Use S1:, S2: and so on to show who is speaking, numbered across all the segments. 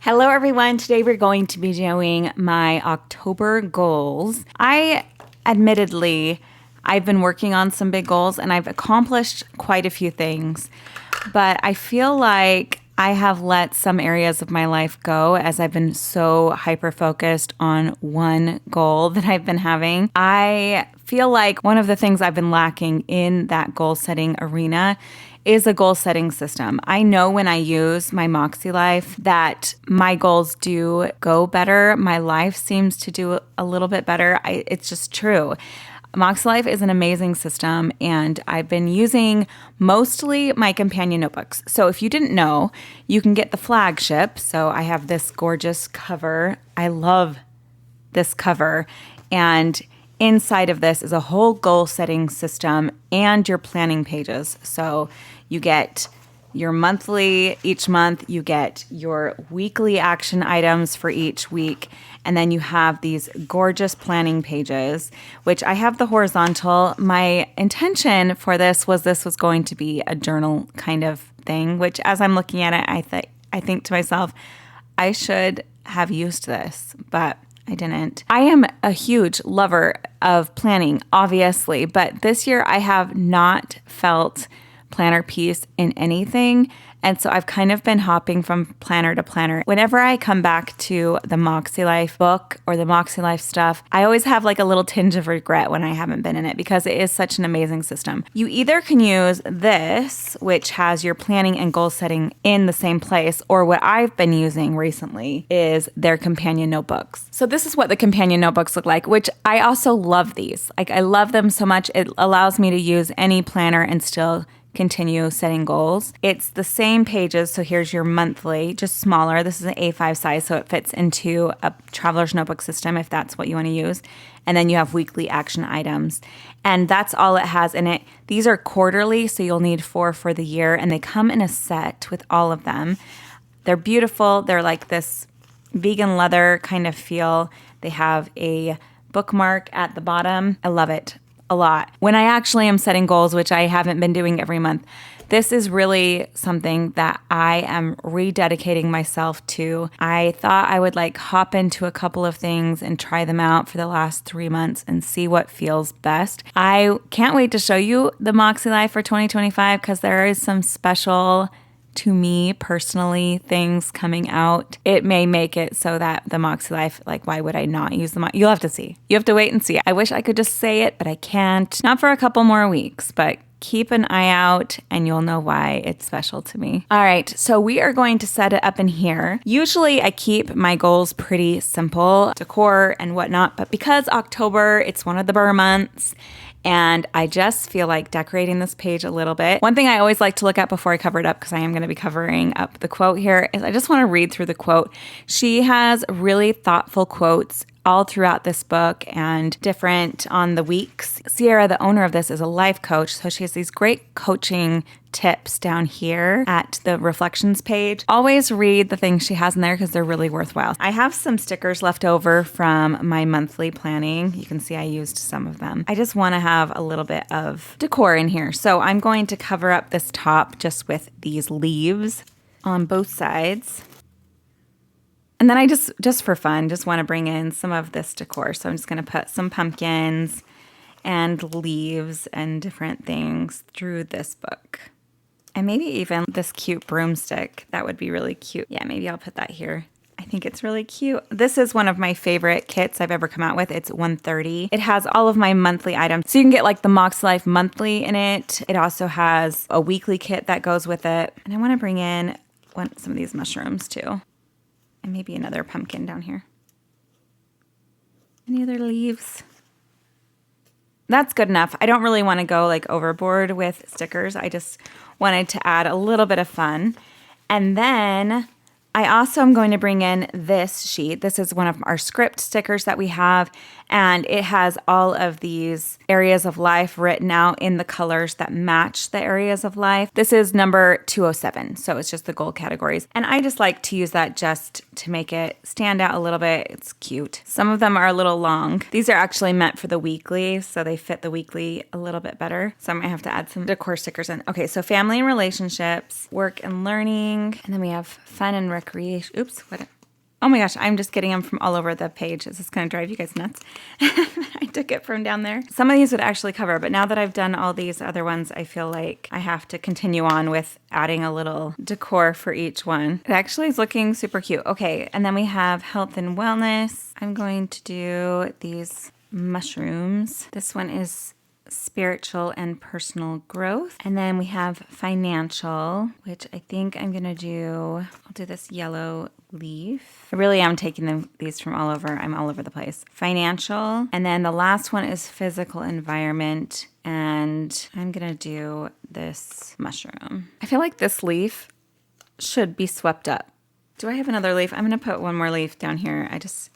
S1: Hello everyone, today we're going to be doing my October goals. Admittedly, I've been working on some big goals and I've accomplished quite a few things, but I feel like I have let some areas of my life go as I've been so hyper-focused on one goal that I've been having. I feel like one of the things I've been lacking in that goal-setting arena is a goal-setting system. I know when I use my MakseLife that my goals do go better. My life seems to do a little bit better. It's just true. MakseLife is an amazing system, and I've been using mostly my companion notebooks. So if you didn't know, you can get the flagship. So I have this gorgeous cover. I love this cover. And inside of this is a whole goal-setting system and your planning pages. So you get your monthly each month, you get your weekly action items for each week, and then you have these gorgeous planning pages, which I have the horizontal. My intention for this was going to be a journal kind of thing, which as I'm looking at it, I think to myself, I should have used this, but I didn't. I am a huge lover of planning, obviously, but this year I have not felt planner peace in anything. And so I've kind of been hopping from planner to planner. Whenever I come back to the MakseLife book or the MakseLife stuff, I always have like a little tinge of regret when I haven't been in it because it is such an amazing system. You either can use this, which has your planning and goal setting in the same place, or what I've been using recently is their companion notebooks. So this is what the companion notebooks look like, which I also love these. Like I love them so much. It allows me to use any planner and still continue setting goals. It's the same pages. So here's your monthly, just smaller. This is an A5 size, so it fits into a traveler's notebook system if that's what you want to use. And then you have weekly action items. And that's all it has in it. These are quarterly, so you'll need 4 for the year. And they come in a set with all of them. They're beautiful. They're like this vegan leather kind of feel. They have a bookmark at the bottom. I love it a lot. When I actually am setting goals, which I haven't been doing every month, this is really something that I am rededicating myself to. I thought I would like hop into a couple of things and try them out for the last 3 months and see what feels best. I can't wait to show you the MakseLife for 2025 because there is some special, to me personally, things coming out. It may make it so that the MakseLife, like why would I not use the You'll have to see. You have to wait and see. I wish I could just say it, but I can't. Not for a couple more weeks, but keep an eye out and you'll know why it's special to me. All right, so we are going to set it up in here. Usually I keep my goals pretty simple, decor and whatnot, but because October, it's one of the Burr months, and I just feel like decorating this page a little bit. One thing I always like to look at before I cover it up, because I am going to be covering up the quote here, is I just want to read through the quote. She has really thoughtful quotes all throughout this book and different on the weeks. Sierra, the owner of this, is a life coach, so she has these great coaching tips down here at the reflections page. Always read the things she has in there because they're really worthwhile. I have some stickers left over from my monthly planning. You can see I used some of them. I just want to have a little bit of decor in here. So I'm going to cover up this top just with these leaves on both sides. And then I just for fun, just want to bring in some of this decor. So I'm just going to put some pumpkins and leaves and different things through this book. And maybe even this cute broomstick. That would be really cute. Yeah, maybe I'll put that here. I think it's really cute. This is one of my favorite kits I've ever come out with. It's $130. It has all of my monthly items. So you can get like the MakseLife monthly in it. It also has a weekly kit that goes with it. And I want to bring in some of these mushrooms too. And maybe another pumpkin down here. Any other leaves? That's good enough. I don't really want to go like overboard with stickers. I just wanted to add a little bit of fun. And then I also am going to bring in this sheet. This is one of our script stickers that we have, and it has all of these areas of life written out in the colors that match the areas of life. This is number 207, so it's just the goal categories. And I just like to use that just to make it stand out a little bit. It's cute. Some of them are a little long. These are actually meant for the weekly, so they fit the weekly a little bit better. So I might have to add some decor stickers in. Okay, so family and relationships, work and learning, and then we have fun and recreation. Oops, what? Oh my gosh, I'm just getting them from all over the page. Is this going to drive you guys nuts? I took it from down there. Some of these would actually cover, but now that I've done all these other ones, I feel like I have to continue on with adding a little decor for each one. It actually is looking super cute. Okay, and then we have health and wellness. I'm going to do these mushrooms. This one is spiritual and personal growth. And then we have financial, which I think I'm going to do, I'll do this yellow leaf. I really am taking these from all over. I'm all over the place. Financial. And then the last one is physical environment. And I'm going to do this mushroom. I feel like this leaf should be swept up. Do I have another leaf? I'm going to put one more leaf down here. I just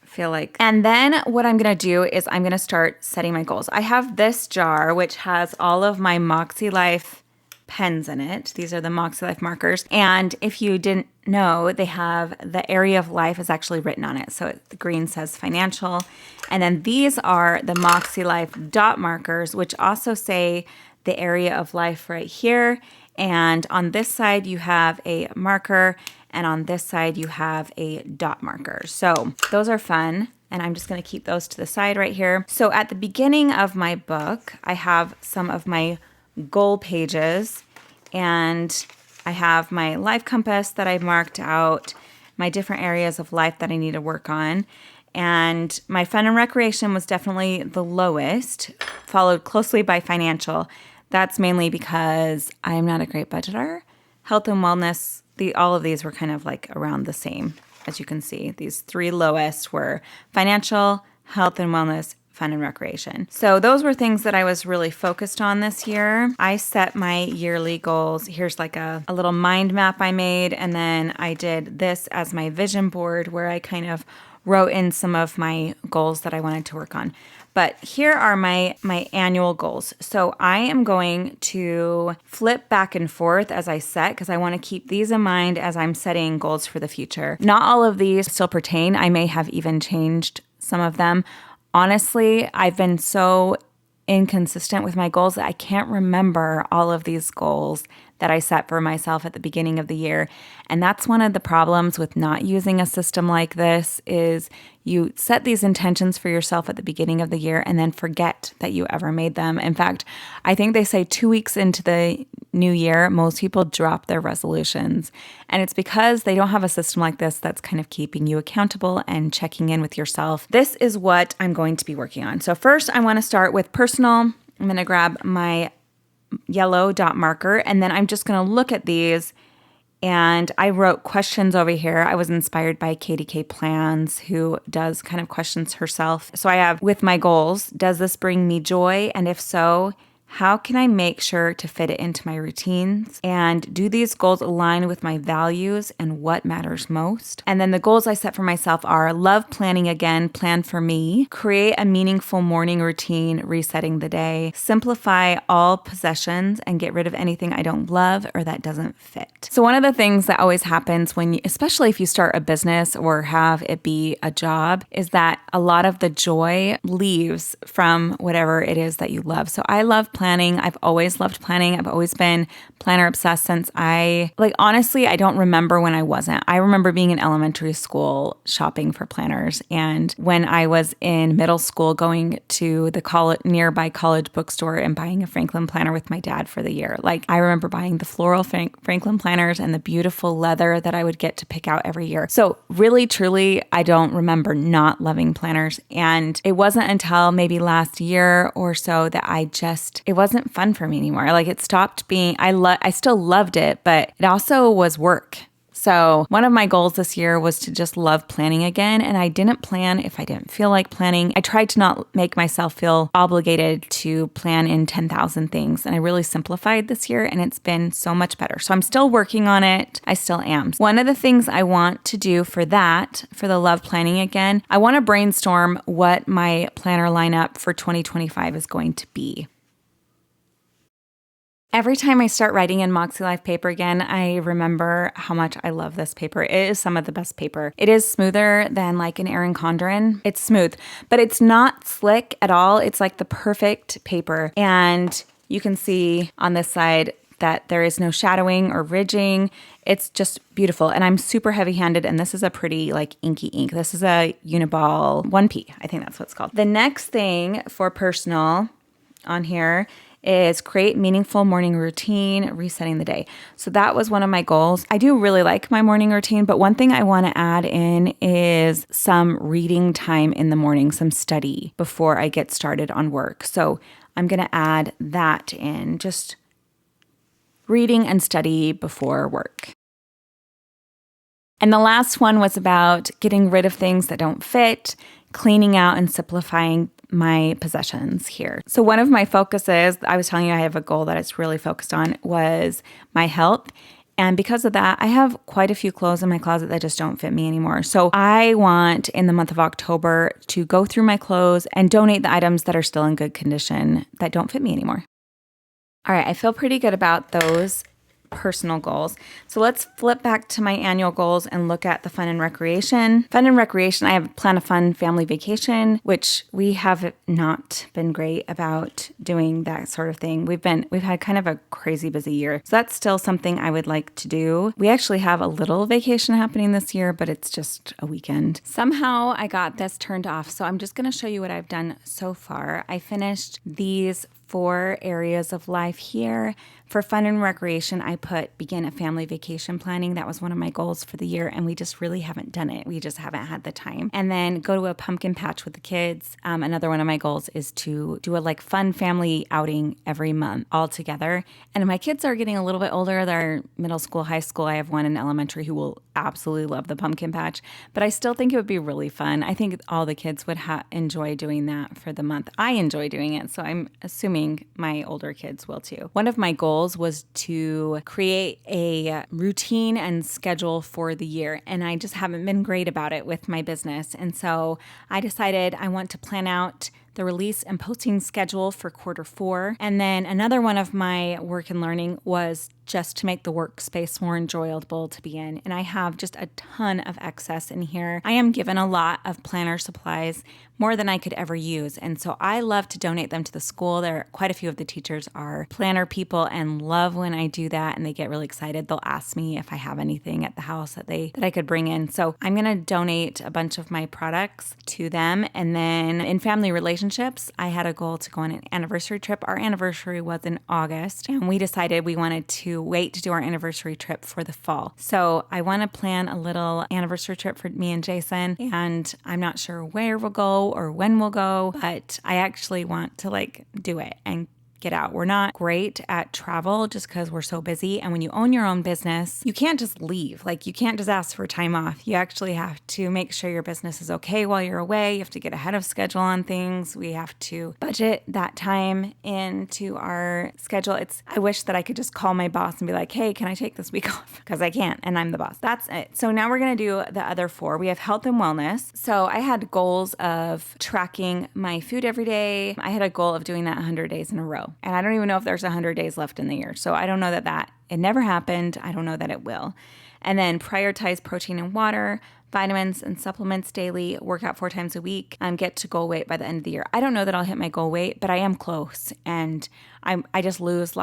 S1: feel like. And then what I'm going to do is I'm going to start setting my goals. I have this jar, which has all of my MakseLife pens in it. These are the MakseLife markers. And if you didn't know, they have the area of life is actually written on it. So the green says financial. And then these are the MakseLife dot markers, which also say the area of life right here. And on this side, you have a marker. And on this side, you have a dot marker. So those are fun. And I'm just going to keep those to the side right here. So at the beginning of my book, I have some of my goal pages. And I have my life compass that I've marked out, my different areas of life that I need to work on. And my fun and recreation was definitely the lowest, followed closely by financial. That's mainly because I'm not a great budgeter. Health and wellness, all of these were kind of like around the same. As you can see, these three lowest were financial, health and wellness, fun and recreation. So those were things that I was really focused on this year. I set my yearly goals. Here's like a little mind map I made. And then I did this as my vision board where I kind of wrote in some of my goals that I wanted to work on. But here are my annual goals. So I am going to flip back and forth as I set because I want to keep these in mind as I'm setting goals for the future. Not all of these still pertain. I may have even changed some of them. Honestly, I've been so inconsistent with my goals that I can't remember all of these goals that I set for myself at the beginning of the year. And that's one of the problems with not using a system like this is you set these intentions for yourself at the beginning of the year and then forget that you ever made them. In fact, I think they say 2 weeks into the new year, most people drop their resolutions. And it's because they don't have a system like this that's kind of keeping you accountable and checking in with yourself. This is what I'm going to be working on. So first, I want to start with personal. I'm going to grab my yellow dot marker, and then I'm just going to look at these. And I wrote questions over here. I was inspired by Katie K. Plans, who does kind of questions herself. So I have, with my goals, does this bring me joy? And if so, how can I make sure to fit it into my routines? And do these goals align with my values and what matters most? And then the goals I set for myself are love planning again, plan for me, create a meaningful morning routine, resetting the day, simplify all possessions and get rid of anything I don't love or that doesn't fit. So one of the things that always happens when you, especially if you start a business or have it be a job, is that a lot of the joy leaves from whatever it is that you love. So I love planning. I've always loved planning. I've always been planner obsessed since honestly, I don't remember when I wasn't. I remember being in elementary school shopping for planners. And when I was in middle school, going to the nearby college bookstore and buying a Franklin planner with my dad for the year. I remember buying the floral Franklin planners and the beautiful leather that I would get to pick out every year. So really, truly, I don't remember not loving planners. And it wasn't until maybe last year or so that it wasn't fun for me anymore. It stopped being, I still loved it, but it also was work. So one of my goals this year was to just love planning again. And I didn't plan if I didn't feel like planning. I tried to not make myself feel obligated to plan in 10,000 things. And I really simplified this year and it's been so much better. So I'm still working on it. I still am. One of the things I want to do for the love planning again, I want to brainstorm what my planner lineup for 2025 is going to be. Every time I start writing in MakseLife paper again, I remember how much I love this paper. It is some of the best paper. It is smoother than an Erin Condren. It's smooth, but it's not slick at all. It's the perfect paper. And you can see on this side, that there is no shadowing or ridging. It's just beautiful. And I'm super heavy-handed, and this is a pretty like inky ink. This is a Uniball 1P. I think that's what it's called. The next thing for personal on here is create meaningful morning routine, resetting the day. So that was one of my goals. I do really like my morning routine, but one thing I want to add in is some reading time in the morning, some study before I get started on work. So I'm going to add that in, just reading and study before work. And the last one was about getting rid of things that don't fit, cleaning out and simplifying my possessions here. So one of my focuses, I was telling you I have a goal that it's really focused on, was my health. And because of that, I have quite a few clothes in my closet that just don't fit me anymore. So I want in the month of October to go through my clothes and donate the items that are still in good condition that don't fit me anymore. All right, I feel pretty good about those personal goals. So let's flip back to my annual goals and look at the fun and recreation. Fun and recreation, I have planned a fun family vacation, which we have not been great about doing that sort of thing. We've had kind of a crazy busy year. So that's still something I would like to do. We actually have a little vacation happening this year, but it's just a weekend. Somehow I got this turned off. So I'm just going to show you what I've done so far. I finished these 4 areas of life here. For fun and recreation, I put begin a family vacation planning. That was one of my goals for the year, and we just really haven't done it. We just haven't had the time. And then go to a pumpkin patch with the kids. Another one of my goals is to do a like fun family outing every month all together. And my kids are getting a little bit older. They're middle school, high school. I have one in elementary who will absolutely love the pumpkin patch, but I still think it would be really fun. I think all the kids would enjoy doing that for the month. I enjoy doing it, so I'm assuming my older kids will too. One of my goals was to create a routine and schedule for the year, and I just haven't been great about it with my business. And so I decided I want to plan out the release and posting schedule for Q4. And then another one of my work and learning was just to make the workspace more enjoyable to be in. And I have just a ton of excess in here. I am given a lot of planner supplies, more than I could ever use. And so I love to donate them to the school. There, quite a few of the teachers are planner people and love when I do that, and they get really excited. They'll ask me if I have anything at the house that I could bring in. So I'm going to donate a bunch of my products to them. And then in family relationships, I had a goal to go on an anniversary trip. Our anniversary was in August, and we decided we wanted to wait to do our anniversary trip for the fall. So I want to plan a little anniversary trip for me and Jason, and I'm not sure where we'll go or when we'll go, but I actually want to do it and get out. We're not great at travel just because we're so busy. And when you own your own business, you can't just leave. You can't just ask for time off. You actually have to make sure your business is okay while you're away. You have to get ahead of schedule on things. We have to budget that time into our schedule. I wish that I could just call my boss and be like, hey, can I take this week off? Because I can't, and I'm the boss. That's it. So now we're going to do the other 4. We have health and wellness. So I had goals of tracking my food every day. I had a goal of doing that 100 days in a row. And I don't even know if there's 100 days left in the year. So I don't know that it never happened. I don't know that it will. And then prioritize protein and water, vitamins and supplements daily, work out 4 times a week, get to goal weight by the end of the year. I don't know that I'll hit my goal weight, but I am close. And I just lose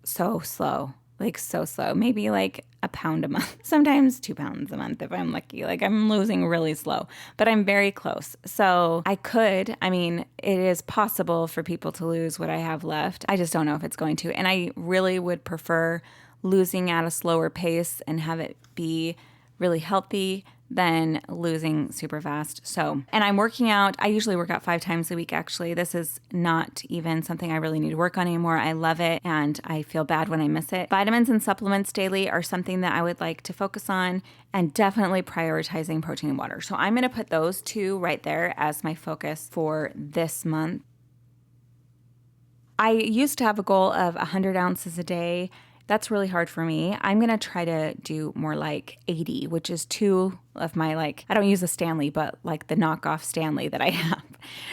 S1: so slow. So slow, maybe a pound a month, sometimes 2 pounds a month if I'm lucky. I'm losing really slow, but I'm very close. So it is possible for people to lose what I have left. I just don't know if it's going to. And I really would prefer losing at a slower pace and have it be really healthy than losing super fast. And I'm working out. I usually work out 5 times a week, actually. This is not even something I really need to work on anymore. I love it, and I feel bad when I miss it. Vitamins and supplements daily are something that I would like to focus on, and definitely prioritizing protein and water. So I'm going to put those 2 right there as my focus for this month. I used to have a goal of 100 ounces a day. That's really hard for me. I'm going to try to do more 80, which is 2 of my I don't use a Stanley, but the knockoff Stanley that I have.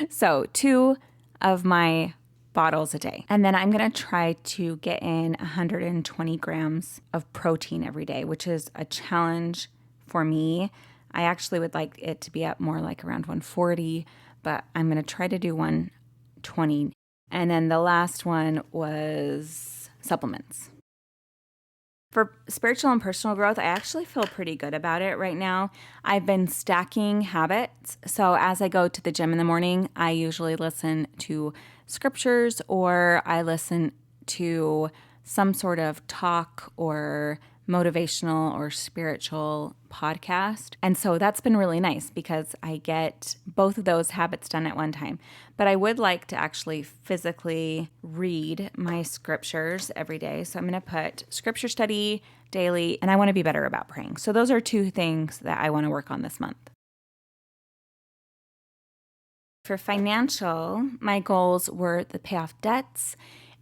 S1: So 2 of my bottles a day. And then I'm going to try to get in 120 grams of protein every day, which is a challenge for me. I actually would like it to be up more around 140, but I'm going to try to do 120. And then the last one was supplements. For spiritual and personal growth, I actually feel pretty good about it right now. I've been stacking habits. So as I go to the gym in the morning, I usually listen to scriptures or I listen to some sort of talk or motivational or spiritual podcast. And so that's been really nice because I get both of those habits done at one time. But I would like to actually physically read my scriptures every day. So I'm going to put scripture study daily, and I want to be better about praying. So those are two things that I want to work on this month. For financial, my goals were to pay off debts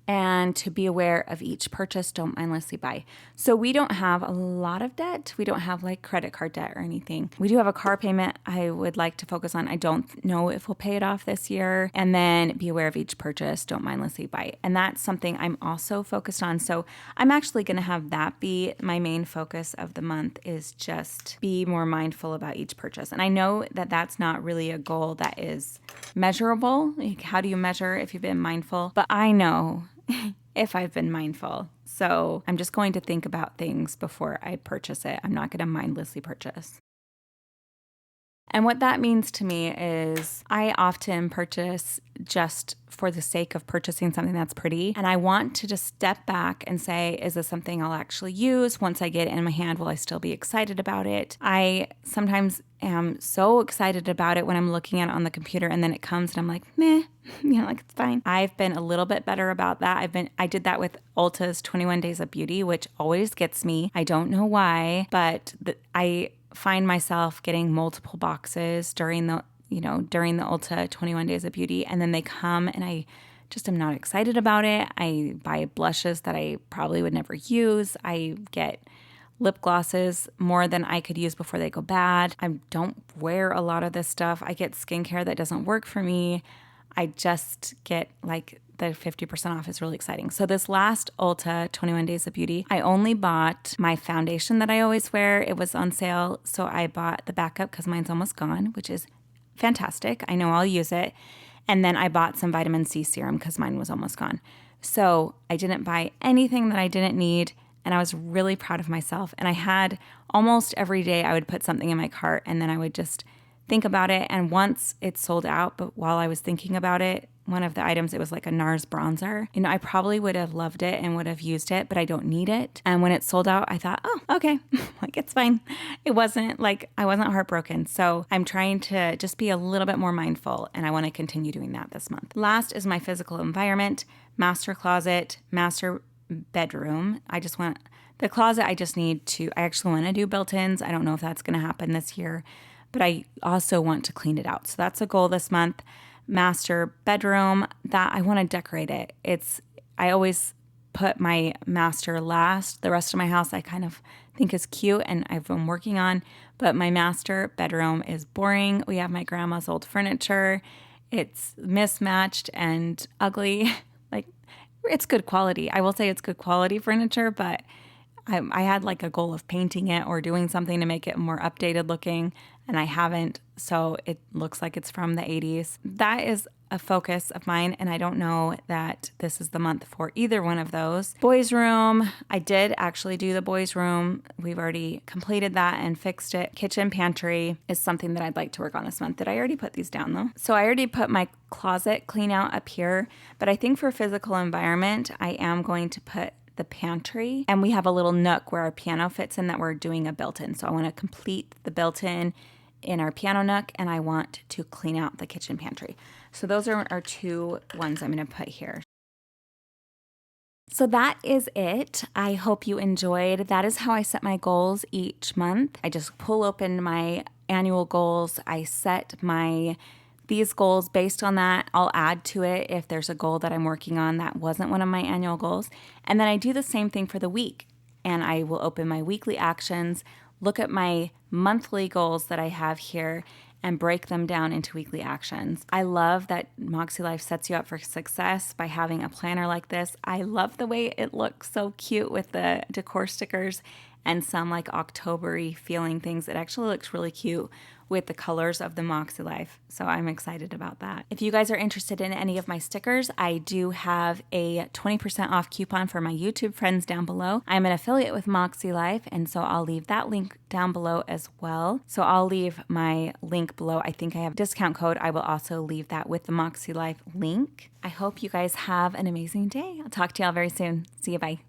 S1: and to be aware of each purchase, don't mindlessly buy. So we don't have a lot of debt. We don't have like credit card debt or anything. We do have a car payment I would like to focus on. I don't know if we'll pay it off this year. And then be aware of each purchase, don't mindlessly buy. And that's something I'm also focused on. So I'm actually going to have that be my main focus of the month, is just be more mindful about each purchase. And I know that that's not really a goal that is measurable. Like, how do you measure if you've been mindful? But I know if I've been mindful. So I'm just going to think about things before I purchase it. I'm not going to mindlessly purchase. And what that means to me is I often purchase just for the sake of purchasing something that's pretty. And I want to just step back and say, is this something I'll actually use? Once I get it in my hand, will I still be excited about it? I sometimes am so excited about it when I'm looking at it on the computer and then it comes and I'm like, meh, like it's fine. I've been a little bit better about that. I did that with Ulta's 21 Days of Beauty, which always gets me. I don't know why, but I find myself getting multiple boxes during the Ulta 21 Days of Beauty, and then they come and I just am not excited about it. I buy blushes that I probably would never use. I get lip glosses more than I could use before they go bad. I don't wear a lot of this stuff. I get skincare that doesn't work for me. I just get like the 50% off is really exciting. So this last Ulta 21 Days of Beauty, I only bought my foundation that I always wear. It was on sale. So I bought the backup because mine's almost gone, which is fantastic. I know I'll use it. And then I bought some vitamin C serum because mine was almost gone. So I didn't buy anything that I didn't need. And I was really proud of myself. And I had almost every day I would put something in my cart and then I would just think about it. And once it sold out, but while I was thinking about it, one of the items, it was like a NARS bronzer. I probably would have loved it and would have used it, but I don't need it. And when it sold out, I thought, oh, okay, like it's fine. It wasn't like, I wasn't heartbroken. So I'm trying to just be a little bit more mindful, and I want to continue doing that this month. Last is my physical environment, master closet, master bedroom. The closet, I actually want to do built-ins. I don't know if that's going to happen this year, but I also want to clean it out. So that's a goal this month. Master bedroom, that I want to decorate it. I always put my master last. The rest of my house I kind of think is cute and I've been working on, but my master bedroom is boring. We have my grandma's old furniture. It's mismatched and ugly. Like, it's good quality. I will say it's good quality furniture, but I had like a goal of painting it or doing something to make it more updated looking, and I haven't, so it looks like it's from the 80s. That is a focus of mine, and I don't know that this is the month for either one of those. Boys' room, I did actually do the boys' room. We've already completed that and fixed it. Kitchen pantry is something that I'd like to work on this month. Did I already put these down though? So I already put my closet clean out up here, but I think for physical environment, I am going to put the pantry, and we have a little nook where our piano fits in that we're doing a built-in. So I want to complete the built-in in our piano nook, and I want to clean out the kitchen pantry. So those are our two ones I'm going to put here. So that is it. I hope you enjoyed. That is how I set my goals each month. I just pull open my annual goals. I set these goals based on that. I'll add to it if there's a goal that I'm working on that wasn't one of my annual goals. And then I do the same thing for the week. And I will open my weekly actions, look at my monthly goals that I have here, and break them down into weekly actions. I love that MakseLife sets you up for success by having a planner like this. I love the way it looks so cute with the decor stickers and some like October-y feeling things. It actually looks really cute with the colors of the MakseLife. So I'm excited about that. If you guys are interested in any of my stickers, I do have a 20% off coupon for my YouTube friends down below. I'm an affiliate with MakseLife, and so I'll leave that link down below as well. So I'll leave my link below. I think I have a discount code. I will also leave that with the MakseLife link. I hope you guys have an amazing day. I'll talk to y'all very soon. See you, bye.